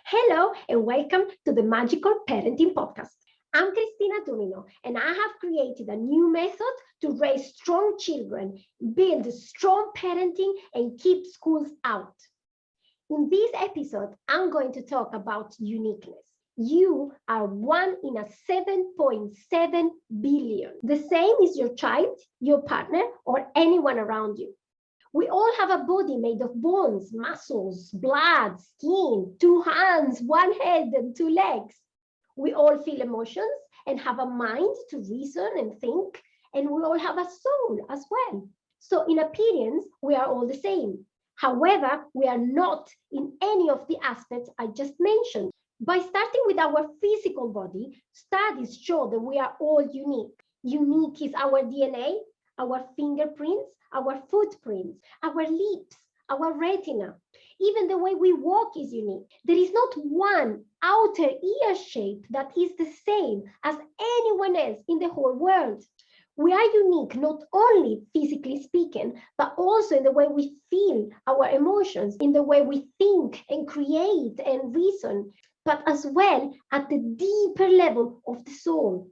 Hello and welcome to the Magical Parenting Podcast. I'm Cristina Tumino and I have created a new method to raise strong children, build strong parenting, and keep schools out. In this episode, I'm going to talk about uniqueness. You are one in a 7.7 billion. The same is your child, your partner, or anyone around you. We all have a body made of bones, muscles, blood, skin, two hands, one head, and two legs. We all feel emotions and have a mind to reason and think, and we all have a soul as well. So, in appearance, we are all the same. However, we are not in any of the aspects I just mentioned. By starting with our physical body, studies show that we are all unique. Unique is our DNA, our fingerprints, our footprints, our lips, our retina. Even the way we walk is unique. There is not one outer ear shape that is the same as anyone else in the whole world. We are unique not only physically speaking, but also in the way we feel our emotions, in the way we think and create and reason, but as well at the deeper level of the soul.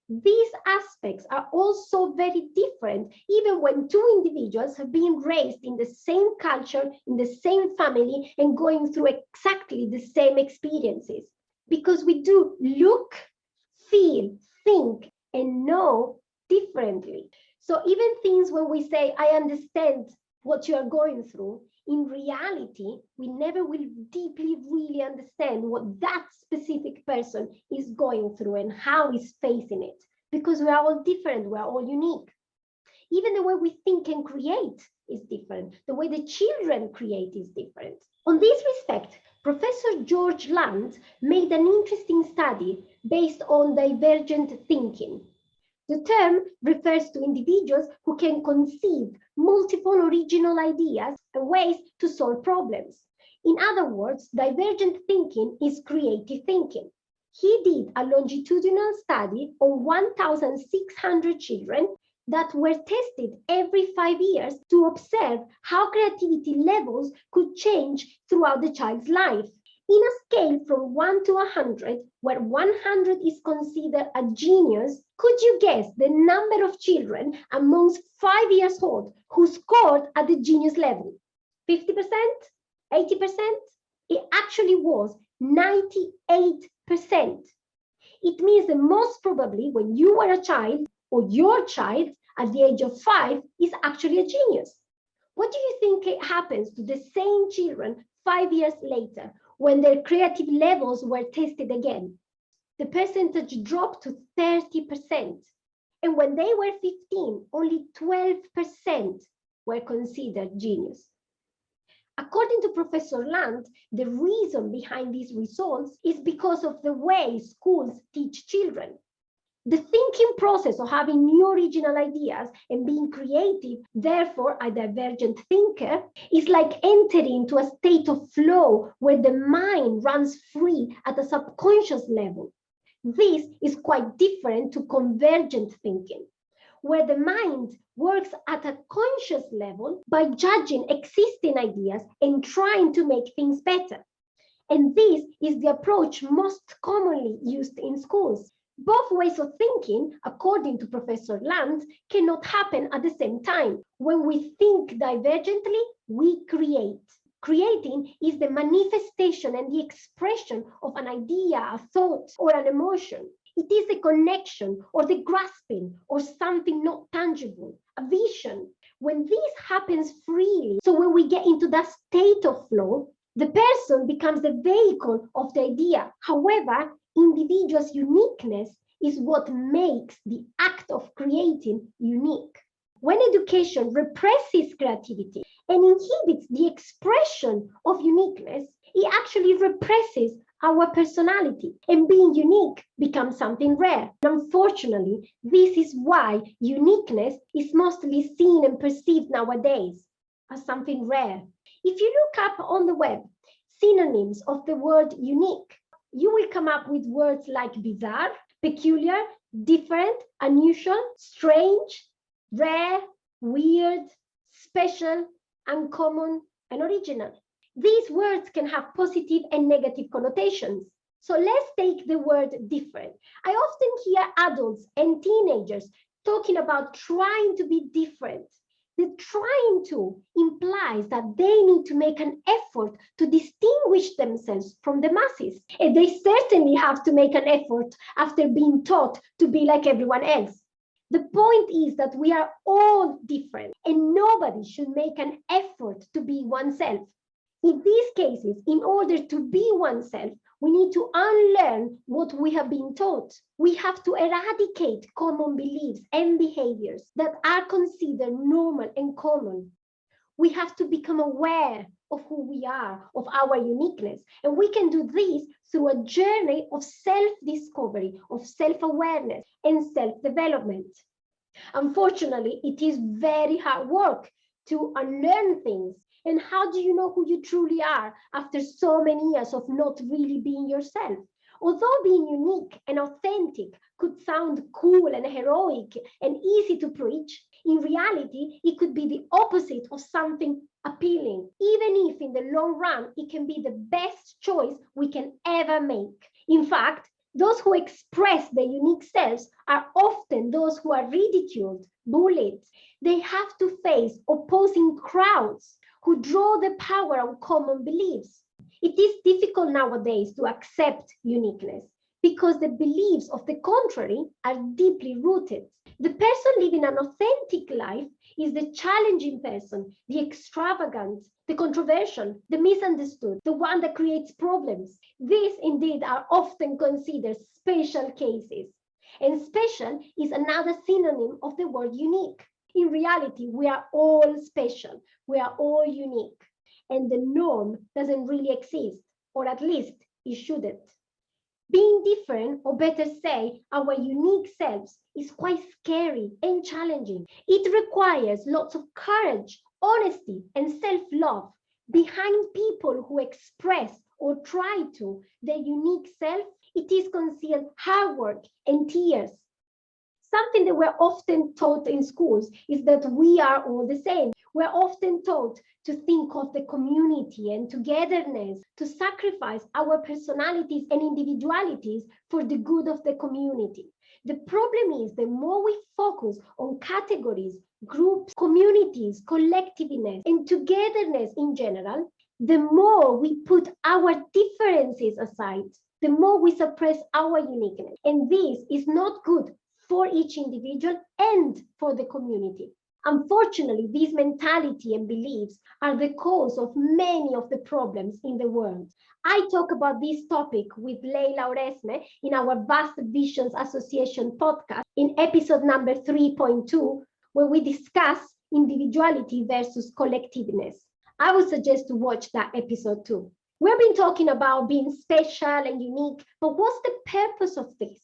These aspects are also very different, even when two individuals have been raised in the same culture, in the same family, and going through exactly the same experiences. Because we do look, feel, think, and know differently. So even things when we say, I understand what you are going through, in reality, we never will deeply really understand what that specific person is going through and how he's facing it, because we are all different, we are all unique. Even the way we think and create is different. The way the children create is different. On this respect, Professor George Land made an interesting study based on divergent thinking. The term refers to individuals who can conceive multiple original ideas and ways to solve problems. In other words, divergent thinking is creative thinking. He did a longitudinal study on 1,600 children that were tested every 5 years to observe how creativity levels could change throughout the child's life. In a scale from 1 to 100, where 100 is considered a genius, could you guess the number of children amongst 5 years old who scored at the genius level? 50%? 80%? It actually was 98%. It means that most probably when you were a child or your child at the age of 5 is actually a genius. What do you think happens to the same children 5 years later when their creative levels were tested again? The percentage dropped to 30%. And when they were 15, only 12% were considered genius. According to Professor Land, the reason behind these results is because of the way schools teach children. The thinking process of having new original ideas and being creative, therefore a divergent thinker, is like entering into a state of flow where the mind runs free at a subconscious level. This is quite different to convergent thinking, where the mind works at a conscious level by judging existing ideas and trying to make things better. And this is the approach most commonly used in schools. Both ways of thinking, according to Professor Land, cannot happen at the same time. When we think divergently, we create. Creating is the manifestation and the expression of an idea, a thought, or an emotion. It is the connection or the grasping or something not tangible, a vision. When this happens freely, so when we get into that state of flow, the person becomes the vehicle of the idea. However, individual's uniqueness is what makes the act of creating unique. When education represses creativity and inhibits the expression of uniqueness, it actually represses our personality, and being unique becomes something rare. And unfortunately, this is why uniqueness is mostly seen and perceived nowadays as something rare. If you look up on the web synonyms of the word unique, you will come up with words like bizarre, peculiar, different, unusual, strange, rare, weird, special, uncommon, and original. These words can have positive and negative connotations. So let's take the word different. I often hear adults and teenagers talking about trying to be different. The trying to implies that they need to make an effort to distinguish themselves from the masses. And they certainly have to make an effort after being taught to be like everyone else. The point is that we are all different and nobody should make an effort to be oneself. In these cases, in order to be oneself, we need to unlearn what we have been taught. We have to eradicate common beliefs and behaviors that are considered normal and common. We have to become aware of who we are, of our uniqueness. And we can do this through a journey of self-discovery, of self-awareness, and self-development. Unfortunately, it is very hard work to unlearn things. And how do you know who you truly are after so many years of not really being yourself? Although being unique and authentic could sound cool and heroic and easy to preach, in reality, it could be the opposite of something appealing, even if in the long run, it can be the best choice we can ever make. In fact, those who express their unique selves are often those who are ridiculed, bullied. They have to face opposing crowds who draw the power on common beliefs. It is difficult nowadays to accept uniqueness because the beliefs of the contrary are deeply rooted. The person living an authentic life is the challenging person, the extravagant, the controversial, the misunderstood, the one that creates problems. These indeed are often considered special cases. And special is another synonym of the word unique. In reality, we are all special. We are all unique. And the norm doesn't really exist, or at least it shouldn't. Being different, or better say, our unique selves, is quite scary and challenging. It requires lots of courage, honesty, and self-love behind people who express or try to their unique self. It is concealed hard work and tears. Something that we're often taught in schools is that we are all the same. We're often taught to think of the community and togetherness, to sacrifice our personalities and individualities for the good of the community. The problem is the more we focus on categories, groups, communities, collectiveness, and togetherness in general, the more we put our differences aside, the more we suppress our uniqueness. And this is not good for each individual and for the community. Unfortunately, this mentality and beliefs are the cause of many of the problems in the world. I talk about this topic with Leila Oresme in our Vast Visions Association podcast in episode number 3.2, where we discuss individuality versus collectiveness. I would suggest to watch that episode too. We've been talking about being special and unique, but what's the purpose of this?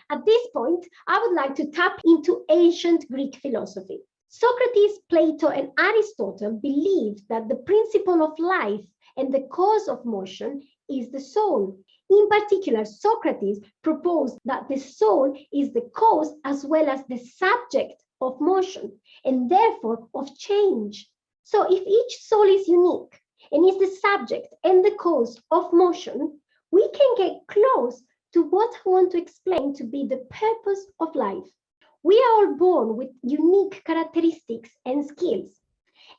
At this point, I would like to tap into ancient Greek philosophy. Socrates, Plato, and Aristotle believed that the principle of life and the cause of motion is the soul. In particular, Socrates proposed that the soul is the cause as well as the subject of motion, and therefore of change. So if each soul is unique and is the subject and the cause of motion, we can get close to what I want to explain to be the purpose of life. We are all born with unique characteristics and skills.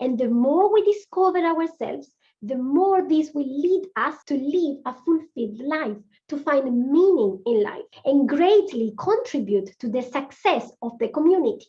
And the more we discover ourselves, the more this will lead us to live a fulfilled life, to find meaning in life, and greatly contribute to the success of the community.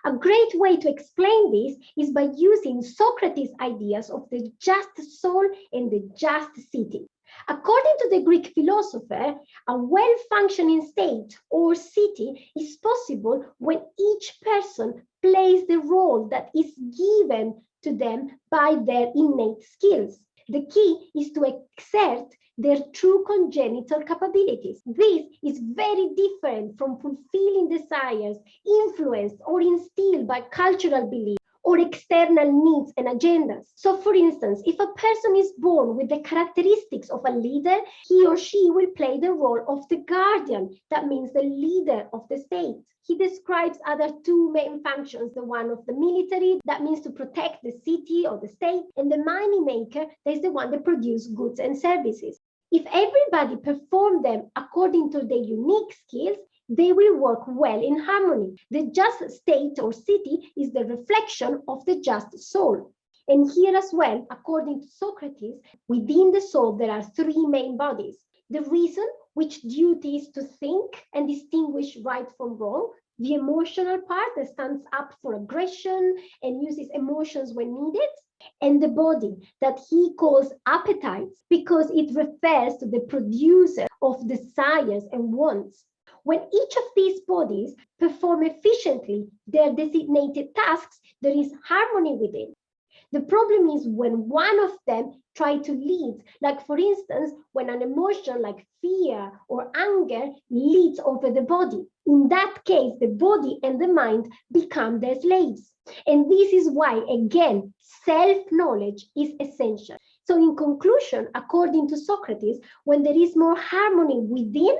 A great way to explain this is by using Socrates' ideas of the just soul and the just city. According to the Greek philosopher, a well-functioning state or city is possible when each person plays the role that is given to them by their innate skills. The key is to exert their true congenital capabilities. This is very different from fulfilling desires influenced or instilled by cultural beliefs or external needs and agendas. So for instance, if a person is born with the characteristics of a leader, he or she will play the role of the guardian. That means the leader of the state. He describes other two main functions, the one of the military, that means to protect the city or the state, and the money maker, that is the one that produces goods and services. If everybody performs them according to their unique skills, they will work well in harmony. The just state or city is the reflection of the just soul. And here as well, according to Socrates, within the soul there are three main bodies. The reason, which duty is to think and distinguish right from wrong. The emotional part that stands up for aggression and uses emotions when needed. And the body that he calls appetites because it refers to the producer of desires and wants. When each of these bodies perform efficiently their designated tasks, there is harmony within. The problem is when one of them tries to lead, like for instance, when an emotion like fear or anger leads over the body. In that case, the body and the mind become their slaves. And this is why, again, self-knowledge is essential. So in conclusion, according to Socrates, when there is more harmony within,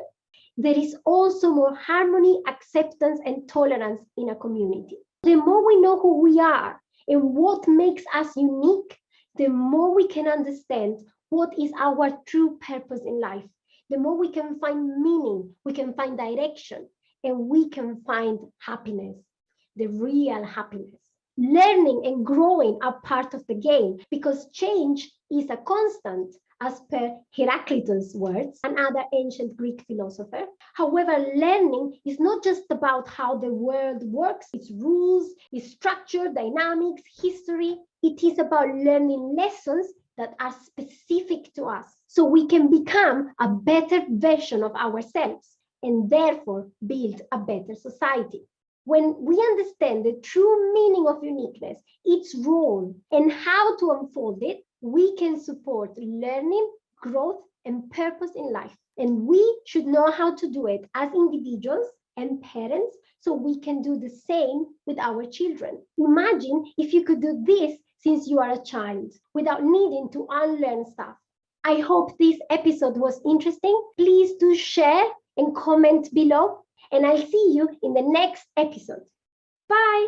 there is also more harmony, acceptance, and tolerance in a community. The more we know who we are and what makes us unique, the more we can understand what is our true purpose in life. The more we can find meaning, we can find direction, and we can find happiness, the real happiness. Learning and growing are part of the game because change is a constant, as per Heraclitus' words, another ancient Greek philosopher. However, learning is not just about how the world works, its rules, its structure, dynamics, history. It is about learning lessons that are specific to us so we can become a better version of ourselves and therefore build a better society. When we understand the true meaning of uniqueness, its role, and how to unfold it, we can support learning, growth, and purpose in life. And we should know how to do it as individuals and parents so we can do the same with our children. Imagine if you could do this since you are a child without needing to unlearn stuff. I hope this episode was interesting. Please do share and comment below, and I'll see you in the next episode. Bye.